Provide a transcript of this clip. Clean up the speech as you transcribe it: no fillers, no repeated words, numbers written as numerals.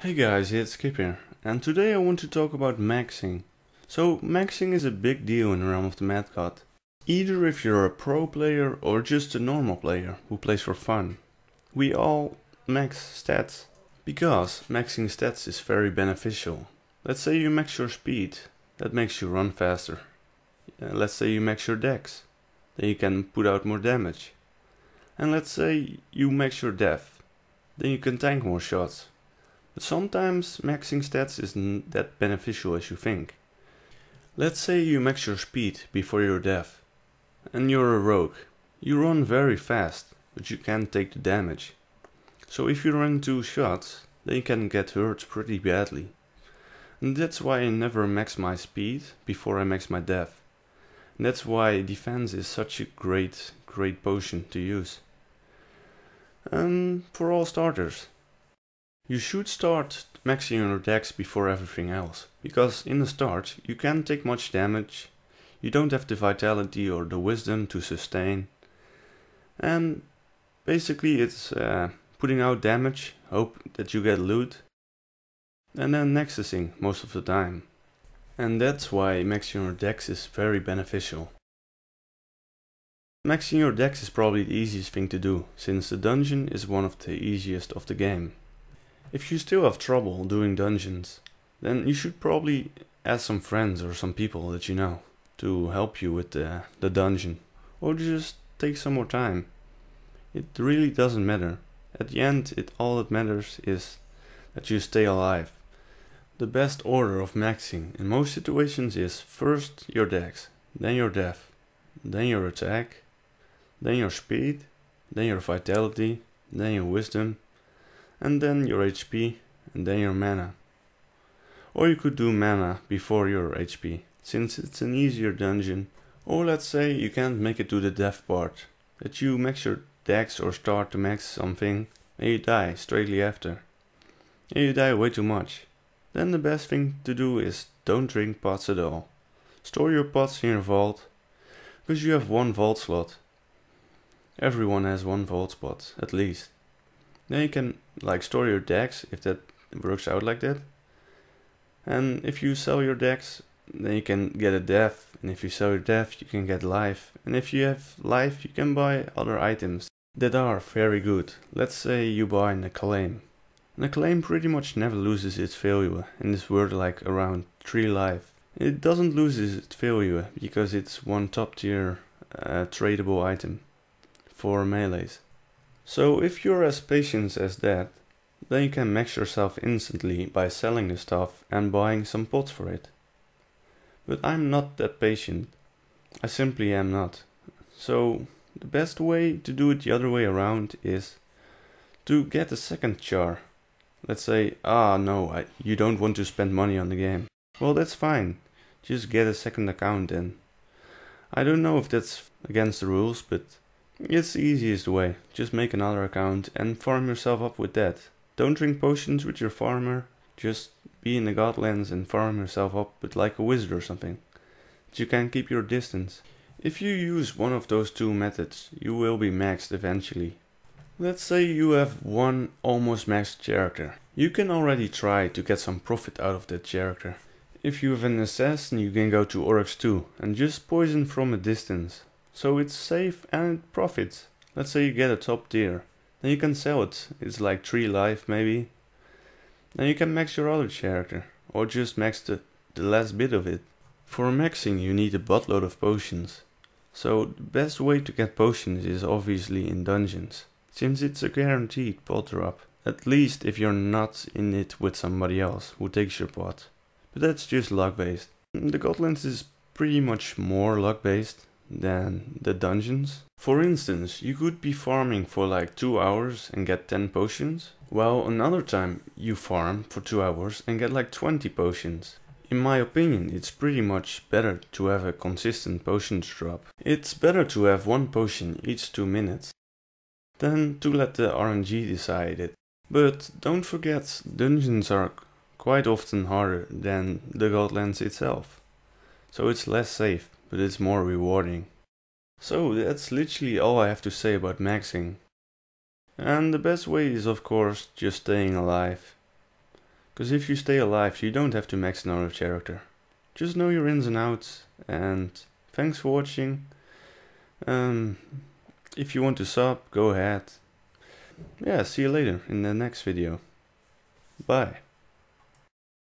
Hey guys, it's Kip here, and today I want to talk about maxing. So maxing is a big deal in the realm of the Mad God. Either if you're a pro player or just a normal player who plays for fun. We all max stats, because maxing stats is very beneficial. Let's say you max your speed, that makes you run faster. Let's say you max your dex, then you can put out more damage. And let's say you max your def, then you can tank more shots. But sometimes maxing stats isn't that beneficial as you think. Let's say you max your speed before your def, and you're a rogue. You run very fast, but you can't take the damage. So if you run 2 shots, then you can get hurt pretty badly. And that's why I never max my speed before I max my def. And that's why defense is such a great potion to use. And for all starters, you should start maxing your dex before everything else, because in the start you can't take much damage, you don't have the vitality or the wisdom to sustain, and basically it's putting out damage, hope that you get loot, and then nexusing most of the time. And that's why maxing your dex is very beneficial. Maxing your dex is probably the easiest thing to do, since the dungeon is one of the easiest of the game. If you still have trouble doing dungeons, then you should probably ask some friends or some people that you know to help you with the dungeon. Or just take some more time. It really doesn't matter. At the end, all that matters is that you stay alive. The best order of maxing in most situations is first your dex, then your def, then your attack, then your speed, then your vitality, then your wisdom, and then your HP, and then your mana. Or you could do mana before your HP, since it's an easier dungeon. Or let's say you can't make it to the def part, that you max your dex or start to max something, and you die straightly after. And you die way too much. Then the best thing to do is don't drink pots at all. Store your pots in your vault, because you have 1 vault slot. Everyone has 1 vault spot, at least. Then you can store your dex, if that works out like that. And if you sell your dex, then you can get a def, and if you sell your def, you can get life. And if you have life, you can buy other items that are very good. Let's say you buy an acclaim. An acclaim pretty much never loses its value, and is worth like around 3 life. It doesn't lose its value because it's one top tier tradable item for melees. So if you're as patient as that, then you can max yourself instantly by selling the stuff and buying some pots for it. But I'm not that patient. I simply am not. So the best way to do it the other way around is to get a second char. Let's say, no, you don't want to spend money on the game. Well, that's fine. Just get a second account then. I don't know if that's against the rules, but it's the easiest way. Just make another account and farm yourself up with that. Don't drink potions with your farmer. Just be in the Godlands and farm yourself up with like a wizard or something. But you can keep your distance. If you use one of those 2 methods, you will be maxed eventually. Let's say you have one almost maxed character. You can already try to get some profit out of that character. If you have an assassin, you can go to Oryx 2 and just poison from a distance. So it's safe and it profits. Let's say you get a top tier. Then you can sell it. It's like 3 life maybe. Then you can max your other character. Or just max the last bit of it. For maxing you need a buttload of potions. So the best way to get potions is obviously in dungeons, since it's a guaranteed pot drop. At least if you're not in it with somebody else who takes your pot. But that's just luck based. The Godlands is pretty much more luck based than the dungeons. For instance, you could be farming for like 2 hours and get 10 potions, while another time you farm for 2 hours and get like 20 potions. In my opinion, it's pretty much better to have a consistent potions drop. It's better to have 1 potion each 2 minutes than to let the RNG decide it. But don't forget, dungeons are quite often harder than the Godlands itself. So it's less safe, but it's more rewarding. So that's literally all I have to say about maxing. And the best way is of course just staying alive. Because if you stay alive, you don't have to max another character. Just know your ins and outs, and thanks for watching. If you want to sub, go ahead. Yeah, see you later in the next video. Bye.